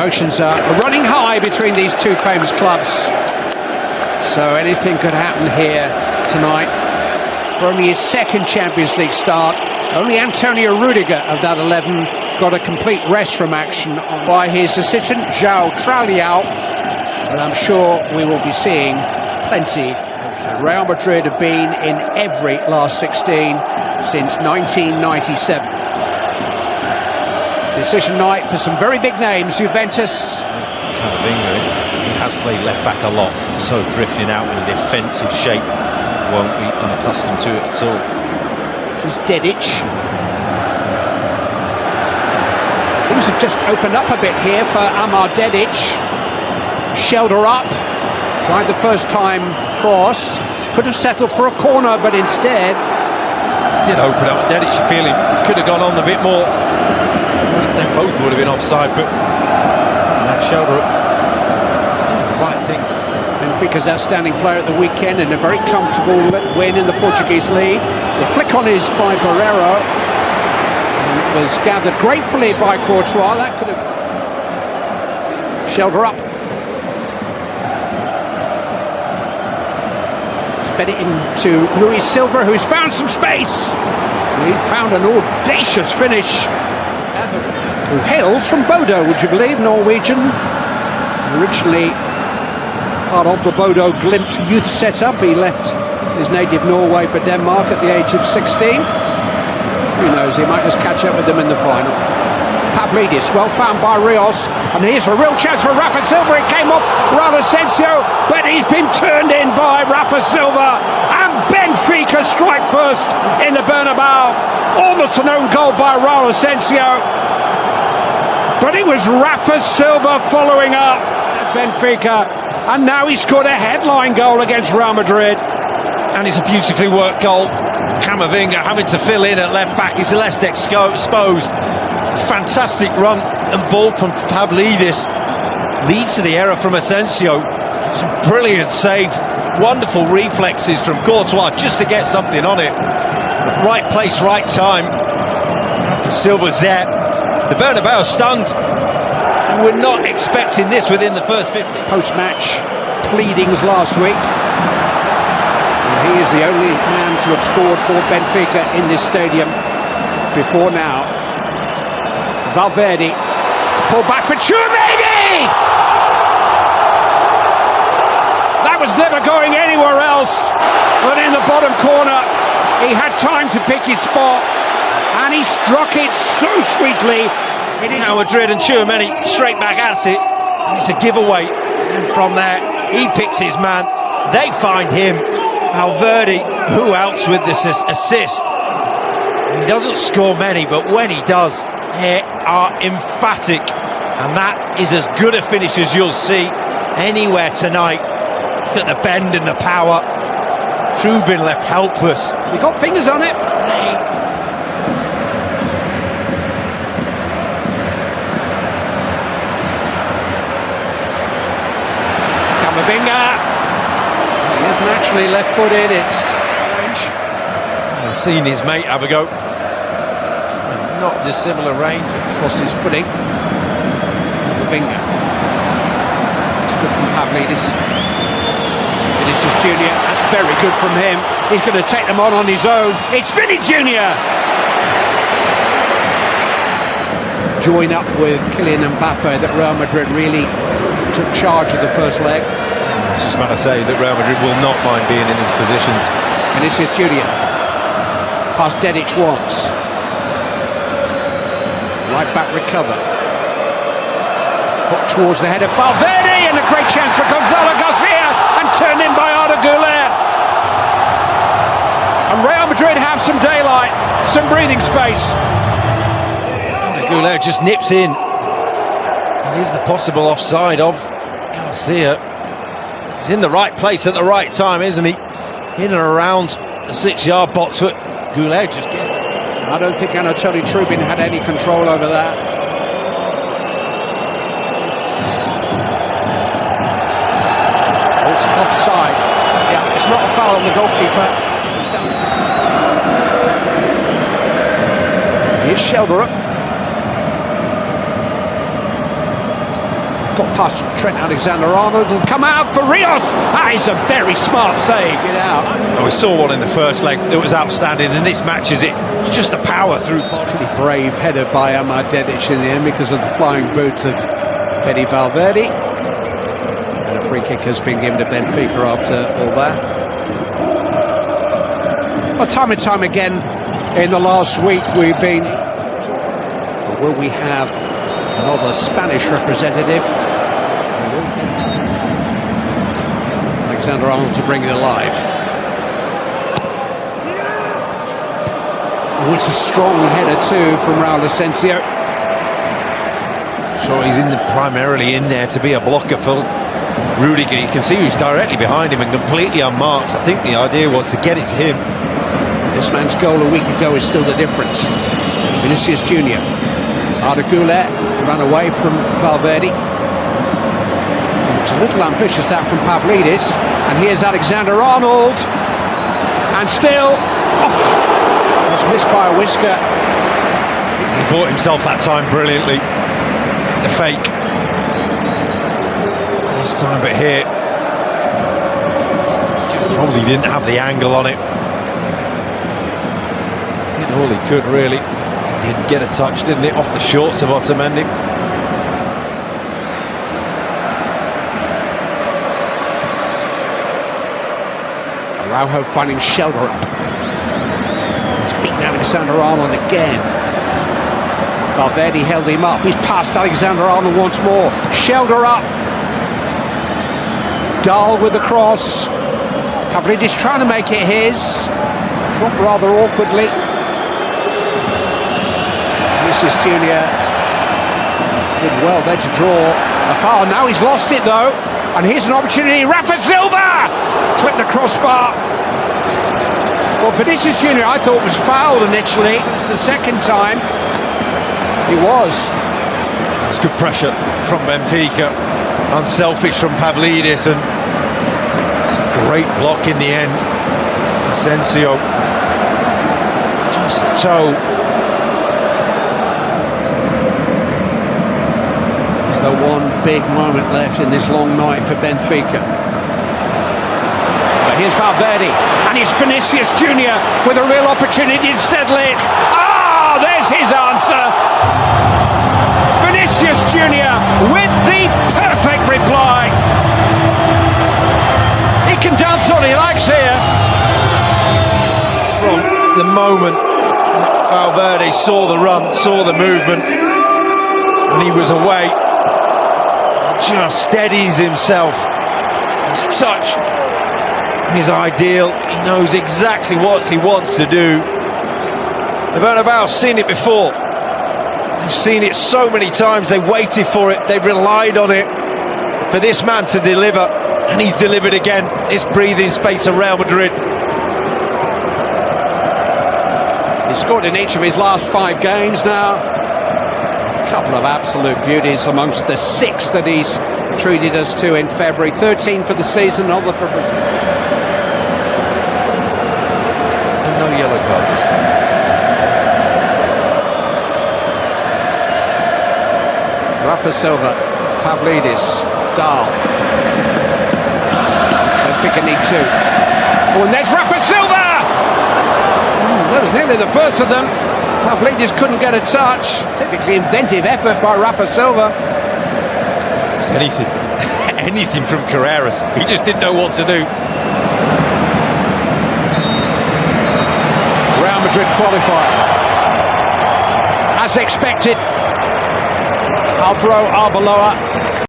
Emotions are running high between these two famous clubs, so anything could happen here tonight. For only his second Champions League start, only Antonio Rudiger of that 11 got a complete rest from action by his assistant João Tralhão, but I'm sure we will be seeing plenty. Real Madrid have been in every last 16 since 1997. Decision night for some very big names. Juventus. Camavinga, he has played left back a lot, so drifting out in a defensive shape won't be unaccustomed to it at all. This is Dedic. Things have just opened up a bit here for Amar Dedic. Shelter up, tried the first time cross, could have settled for a corner, but instead did open up. Dedic feeling could have gone on a bit more. They both would have been offside, but that shoulder up, he's doing the right thing. Benfica's outstanding player at the weekend and a very comfortable win in the Portuguese league. The flick on is by Barreiro. It was gathered gratefully by Courtois. That could have shoulder up. Fed it into Luis Silva, who's found some space. He found an audacious finish. Who hails from Bodo, would you believe? Norwegian. Originally part of the Bodo Glimt youth setup. He left his native Norway for Denmark at the age of 16. Who knows, he might just catch up with them in the final. Pavlidis, well found by Rios, and here's a real chance for Rafa Silva. It came off Raul Asensio, but he's been turned in by Rafa Silva, and Benfica strike first in the Bernabeu. Almost an own goal by Raul Asensio, but it was Rafa Silva following up at Benfica, and now he scored a headline goal against Real Madrid. And it's a beautifully worked goal. Camavinga having to fill in at left back, he's less exposed. Fantastic run and ball from Pavlidis leads to the error from Asensio. Some brilliant save, wonderful reflexes from Courtois just to get something on it. Right place, right time. Rafa Silva's there. The Bernabeu stunned. And we're not expecting this within the first 50. Post-match pleadings last week. And he is the only man to have scored for Benfica in this stadium before now. Valverde, pull back for Tchouaméni! That was never going anywhere else but in the bottom corner. He had time to pick his spot, and he struck it so sweetly. Now Madrid and Tchouaméni straight back at it. It's a giveaway, and from there he picks his man. They find him. Valverde, who else with this assist? He doesn't score many, but when he does, they are emphatic, and that is as good a finish as you'll see anywhere tonight. Look at the bend and the power. Trubin left helpless. He got fingers on it. Camavinga. He is naturally left-footed. It's range. He's seen his mate have a go. Not dissimilar range. He's lost his footing. Benfica. It's good from Pavlidis. Vinicius Junior. That's very good from him. He's going to take them on his own. It's Vinny Junior. Join up with Kylian Mbappe that Real Madrid really took charge of the first leg. I was just about to say that Real Madrid will not mind being in these positions. Vinicius Junior. Past Dedic once. Right back recover. Put towards the head of Valverde, and a great chance for Gonzalo Garcia, and turned in by Arda Güler. And Real Madrid have some daylight, some breathing space. Arda Güler just nips in. And here's the possible offside of Garcia. He's in the right place at the right time, isn't he? In and around the 6-yard box, but Güler just gets. I don't think Anatoly Trubin had any control over that. Oh, it's offside. Yeah, it's not a foul on the goalkeeper. Here's Shelderup. got past Trent Alexander-Arnold, will come out for Rios. That is a very smart save. Get out. We saw one in the first leg that was outstanding, and this matches it. Just the power through. Pretty brave header by Amar Dedic in the end because of the flying boot of Fede Valverde. And a free kick has been given to Benfica after all that. Well, time and time again in the last week we've been... Will we have another Spanish representative? Alexander-Arnold to bring it alive. Oh, it's a strong header too from Raul Asensio. So he's primarily in there to be a blocker for Rudiger. You can see who's directly behind him and completely unmarked. I think the idea was to get it to him. This man's goal a week ago is still the difference. Vinicius Junior. Arda Güler ran away from Valverde. It's a little ambitious that from Pavlidis. And here's Alexander-Arnold. And still... Oh, it's missed by a whisker. He bought himself that time brilliantly. The fake. This time, but here... just probably didn't have the angle on it. Did all he could, really. Didn't get a touch, didn't it? Off the shorts of Otamendi. Araujo finding shelter up. He's beaten Alexander-Arnold again. Valverde held him up. He's passed Alexander-Arnold once more. Shelter up. Dahl with the cross. Pavlidis trying to make it his. Dropped rather awkwardly. Vinicius Junior did well there to draw a foul. Now he's lost it though, and here's an opportunity. Rafa Silva clipped the crossbar. Well, Vinicius Junior I thought was fouled initially. It's the second time. He was. It's good pressure from Benfica, unselfish from Pavlidis, and it's a great block in the end. Asensio just a toe. The one big moment left in this long night for Benfica. But here's Valverde, and it's Vinicius Junior with a real opportunity to settle it. Ah, there's his answer. Vinicius Junior with the perfect reply. He can dance all he likes here. From the moment Valverde saw the run, saw the movement, and he was away, just steadies himself. His touch is ideal. He knows exactly what he wants to do. The Bernabeu's seen it before. They've seen it so many times. They waited for it. They've relied on it for this man to deliver, and he's delivered again. This breathing space of Real Madrid. He's scored in each of his last 5 games now. Couple of absolute beauties amongst the 6 that he's treated us to in February. 13 for the season, another for Brazil. And no yellow card this time. Rafa Silva, Pavlidis, Dahl. Benfica need 2. Oh, and there's Rafa Silva! That was nearly the first of them. Pavlidis couldn't get a touch. Typically inventive effort by Rafa Silva. It was anything, anything from Carreras. He just didn't know what to do. Real Madrid qualified. As expected, Alvaro Arbeloa